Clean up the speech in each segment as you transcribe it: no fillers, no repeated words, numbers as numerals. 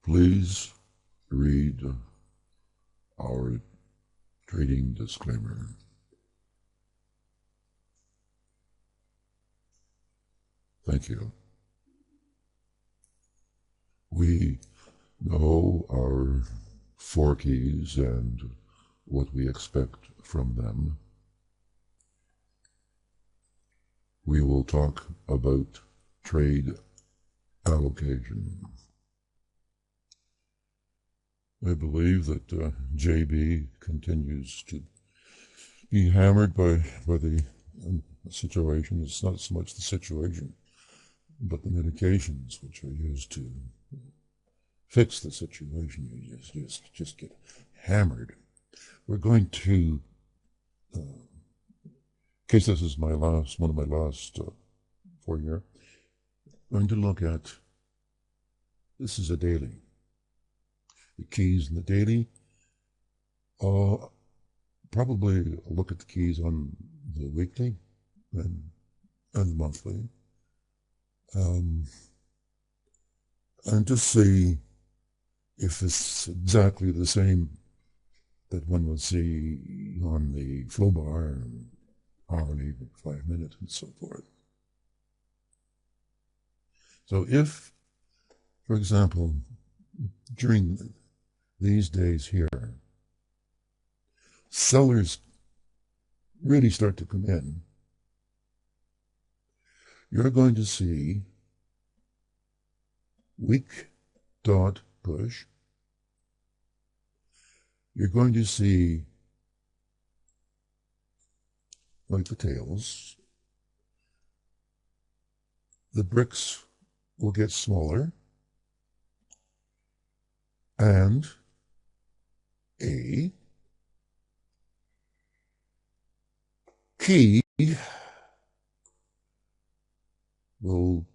Please read our trading disclaimer. Thank you. We know our 4 keys and what we expect from them. We will talk about trade allocation. I believe that JB continues to be hammered by the situation. It's not so much the situation, but the medications which are used to fix the situation. You just get hammered. We're going to, in case this is one of my last for here, going to look at, this is a daily. The keys in the daily, probably look at the keys on the weekly and monthly, and just see if it's exactly the same that one would see on the FloBar and hourly, 5 minutes, and so forth. So if, for example, during these days here, sellers really start to come in, you're going to see weak dot push. You're going to see, like the tails, the bricks will get smaller, and a key will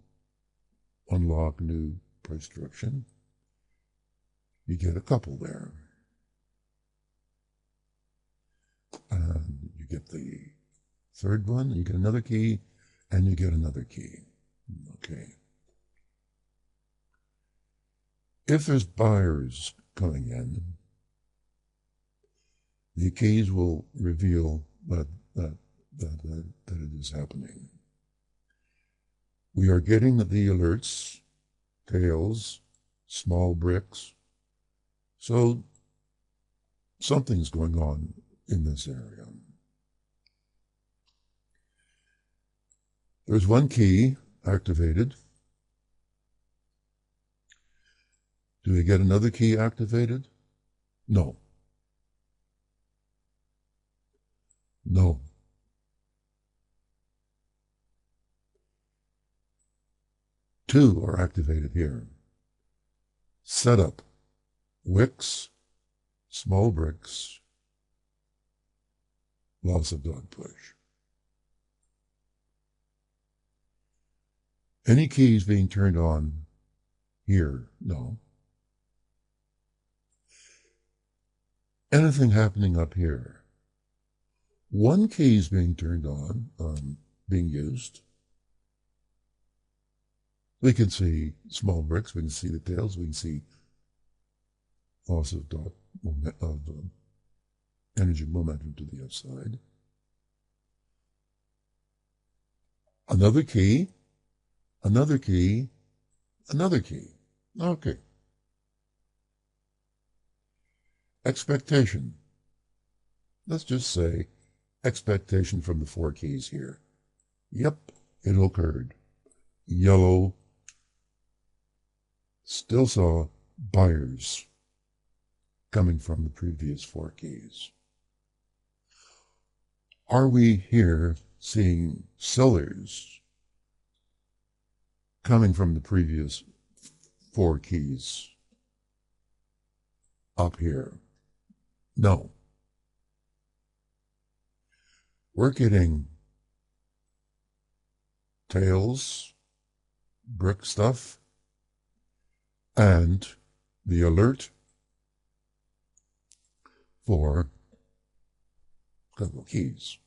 unlock new price direction. You get a couple there. And you get the third one, you get another key, and you get another key. Okay. If there's buyers coming in, the keys will reveal that it is happening. We are getting the alerts, tails, small bricks. So something's going on in this area. There's one key activated. Do we get another key activated? No. No. Two are activated here. Setup, wicks, small bricks, loss of dog push. Any keys being turned on here? No. Anything happening up here? One key is being turned on, being used. We can see small bricks, we can see the tails, we can see loss of energy momentum to the upside. Another key, another key, another key. Okay. Expectation. Let's just say expectation from the 4 keys here. Yep, it occurred. Yellow. Still saw buyers coming from the previous 4 keys. Are we here seeing sellers coming from the previous 4 keys up here? No. We're getting tails, brick stuff, and the alert for a couple of keys.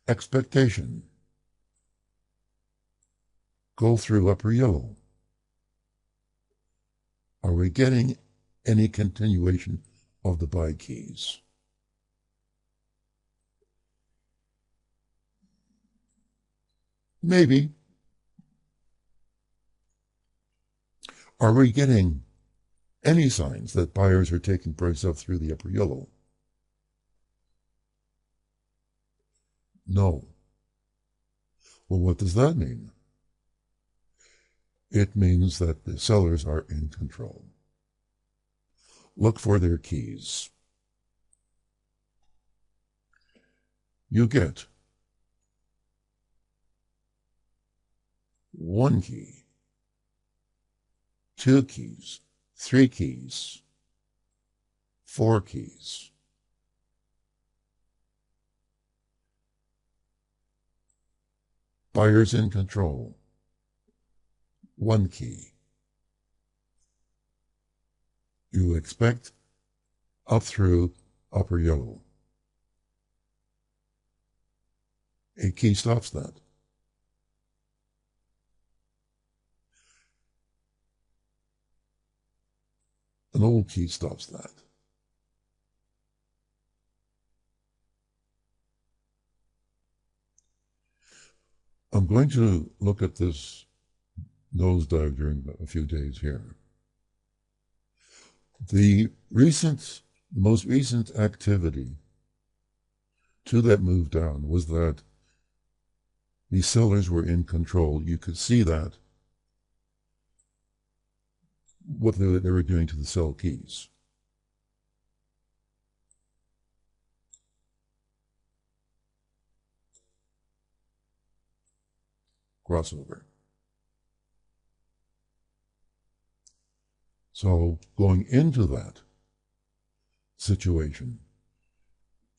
Expectation. Go through upper yellow. Are we getting any continuation of the buy keys? Maybe. Are we getting any signs that buyers are taking price up through the upper yellow? No. Well, what does that mean? It means that the sellers are in control. Look for their keys. You get one key, two keys, three keys, four keys. Buyers in control. One key. You expect up through upper yellow. A key stops that. An old key stops that. I'm going to look at this nosedive during a few days here. The most recent activity to that move down was that the sellers were in control. You could see that, what they were doing to the sell keys. Crossover. So going into that situation,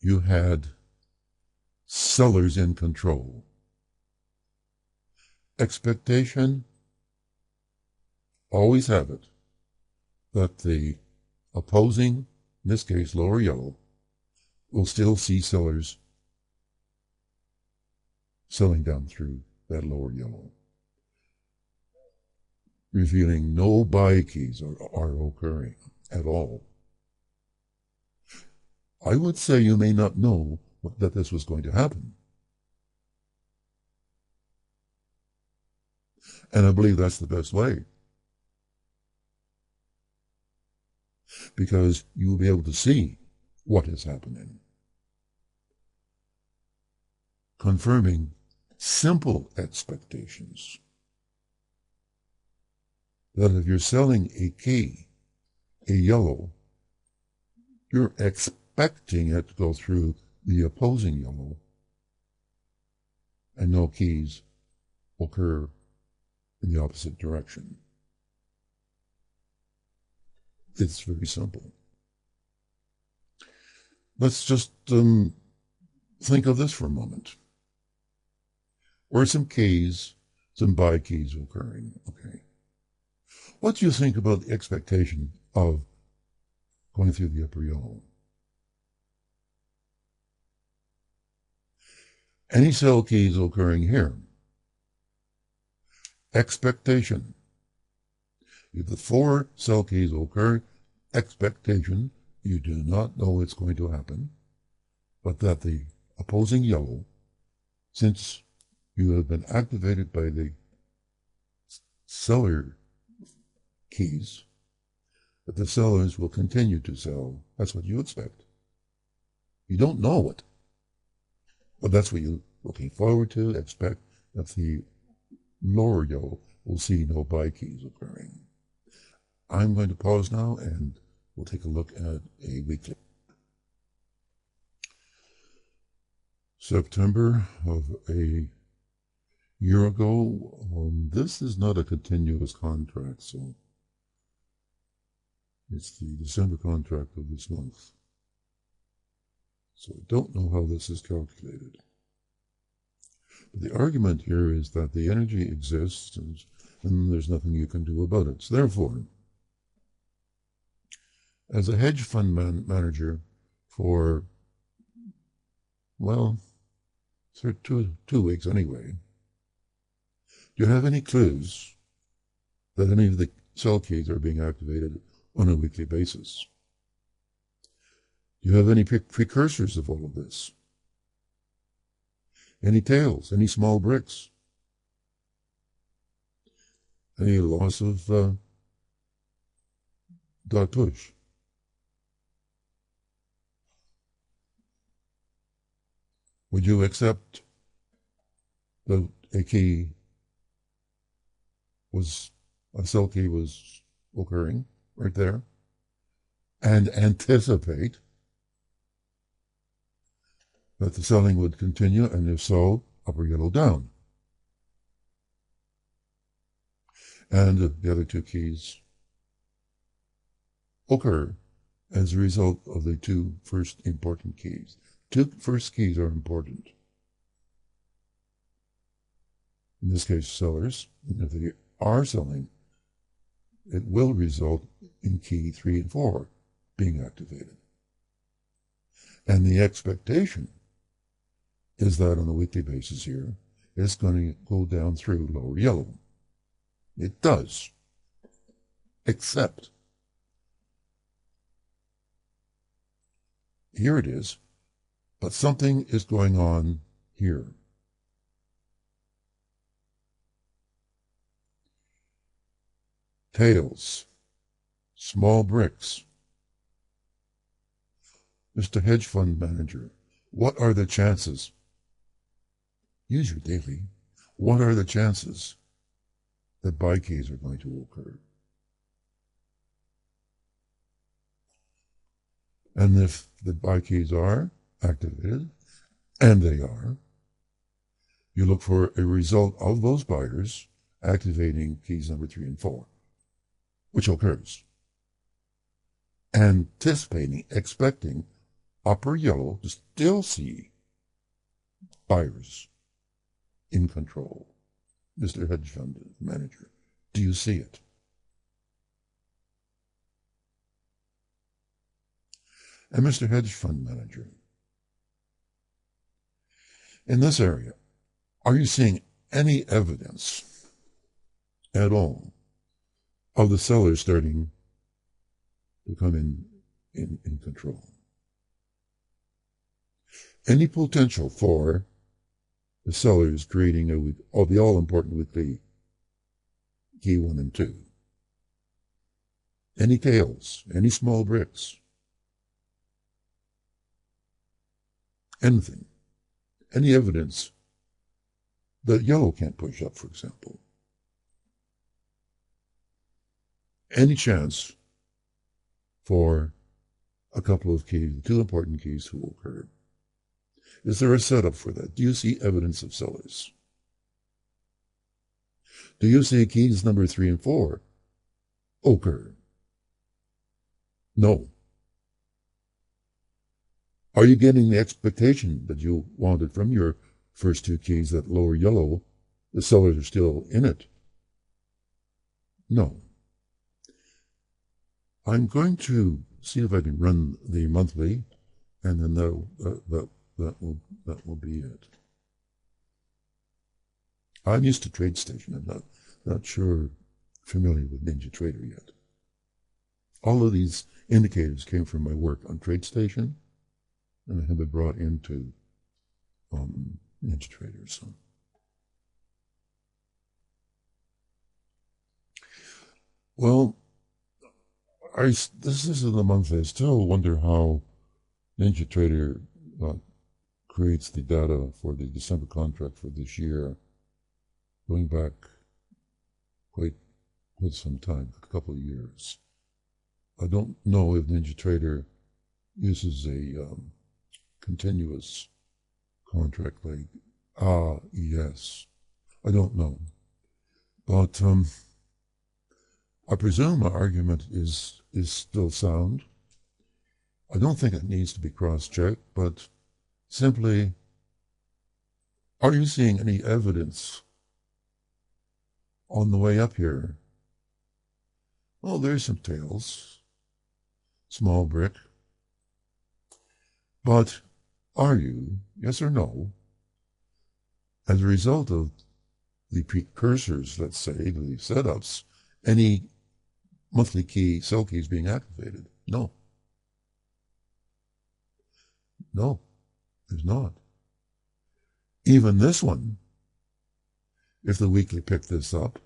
you had sellers in control. Expectation, always have it, that the opposing, in this case lower yellow, will still see sellers selling down through that lower yellow, revealing no buy keys are occurring at all. I would say you may not know that this was going to happen. And I believe that's the best way. Because you will be able to see what is happening. Confirming simple expectations. That if you're selling a key, a yellow, you're expecting it to go through the opposing yellow, and no keys occur in the opposite direction. It's very simple. Let's just think of this for a moment. Or some keys, some buy keys occurring. Okay. What do you think about the expectation of going through the upper yellow? Any sell keys occurring here? Expectation. If the four sell keys occur, expectation, you do not know it's going to happen, but that the opposing yellow, since you have been activated by the seller keys, that the sellers will continue to sell. That's what you expect. You don't know it, but that's what you're looking forward to, expect that the lower yellow will see no buy keys occurring. I'm going to pause now and we'll take a look at a weekly. September of a year ago, this is not a continuous contract, so it's the December contract of this month. So I don't know how this is calculated. But the argument here is that the energy exists and there's nothing you can do about it. So therefore, as a hedge fund manager for, well, 2 weeks anyway, do you have any clues that any of the sell keys are being activated on a weekly basis. Do you have any precursors of all of this? Any tails? Any small bricks? Any loss of dot push? Would you accept that a sell key was occurring right there and anticipate that the selling would continue, and if so, upper yellow down? And the other two keys occur as a result of the two first important keys. Two first keys are important. In this case, sellers. And if they are selling, it will result in key 3 and 4 being activated. And the expectation is that on a weekly basis here, it's going to go down through lower yellow. It does. Except, here it is, but something is going on here. Tails, small bricks. Mr. Hedge Fund Manager, what are the chances? Use your daily. What are the chances that buy keys are going to occur? And if the buy keys are activated, and they are, you look for a result of those buyers activating keys number 3 and 4, which occurs. Anticipating, expecting upper yellow to still see buyers in control. Mr. Hedge Fund Manager, do you see it? And Mr. Hedge Fund Manager, in this area, are you seeing any evidence at all of the sellers starting to come in control? Any potential for the sellers creating the all-important weekly key 1 and 2? Any tails? Any small bricks? Anything? Any evidence that yellow can't push up, for example? Any chance for a couple of keys, 2 important keys to occur? Is there a setup for that? Do you see evidence of sellers? Do you see keys number 3 and 4 occur? No. Are you getting the expectation that you wanted from your first 2 keys, that lower yellow, the sellers are still in it? No. I'm going to see if I can run the monthly, and then that will be it. I'm used to TradeStation. I'm not familiar with NinjaTrader yet. All of these indicators came from my work on TradeStation, and have been brought into NinjaTrader. So, well, this is the month. I still wonder how NinjaTrader creates the data for the December contract for this year, going back quite some time, a couple of years. I don't know if NinjaTrader uses a continuous contract like yes. I don't know. But I presume my argument is still sound. I don't think it needs to be cross-checked, but simply, are you seeing any evidence on the way up here? Well, there's some tails, small brick. But are you, yes or no, as a result of the precursors, let's say, the setups, any monthly key, sell keys being activated. No. No, there's not. Even this one, if the weekly picked this up,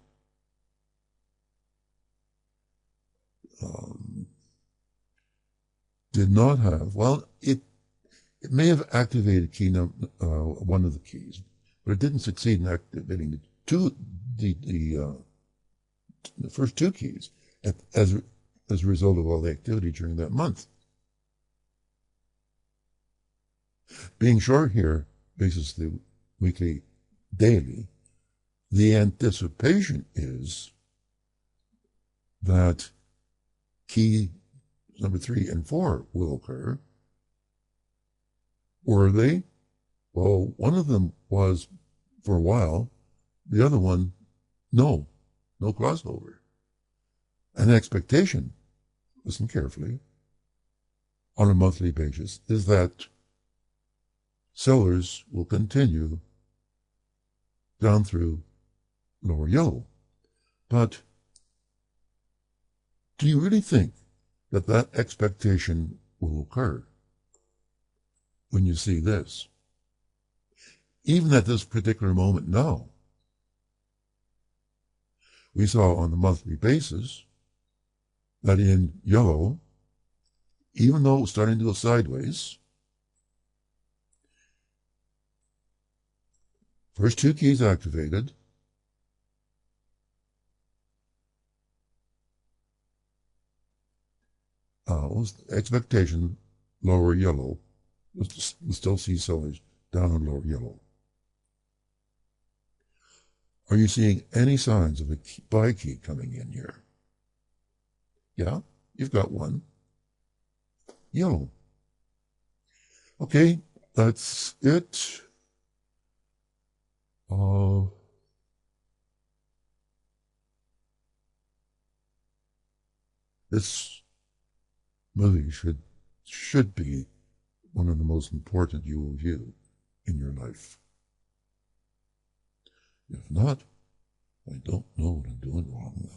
did not have, well, it may have activated key one of the keys, but it didn't succeed in activating the first two keys as a result of all the activity during that month. Being short here basis the weekly daily, the anticipation is that key number 3 and 4 will occur. Were they? Well, one of them was for a while. The other one, no crossover. An expectation, listen carefully, on a monthly basis is that sellers will continue down through lower yellow. But do you really think that that expectation will occur when you see this? Even at this particular moment now, we saw on the monthly basis that in yellow, even though it was starting to go sideways, first two keys activated, was expectation, lower yellow. We still see sellers down on lower yellow. Are you seeing any signs of a buy key coming in here? Yeah, you've got one. Yellow. Okay, that's it. This movie should be one of the most important you will view in your life. If not, I don't know what I'm doing wrong.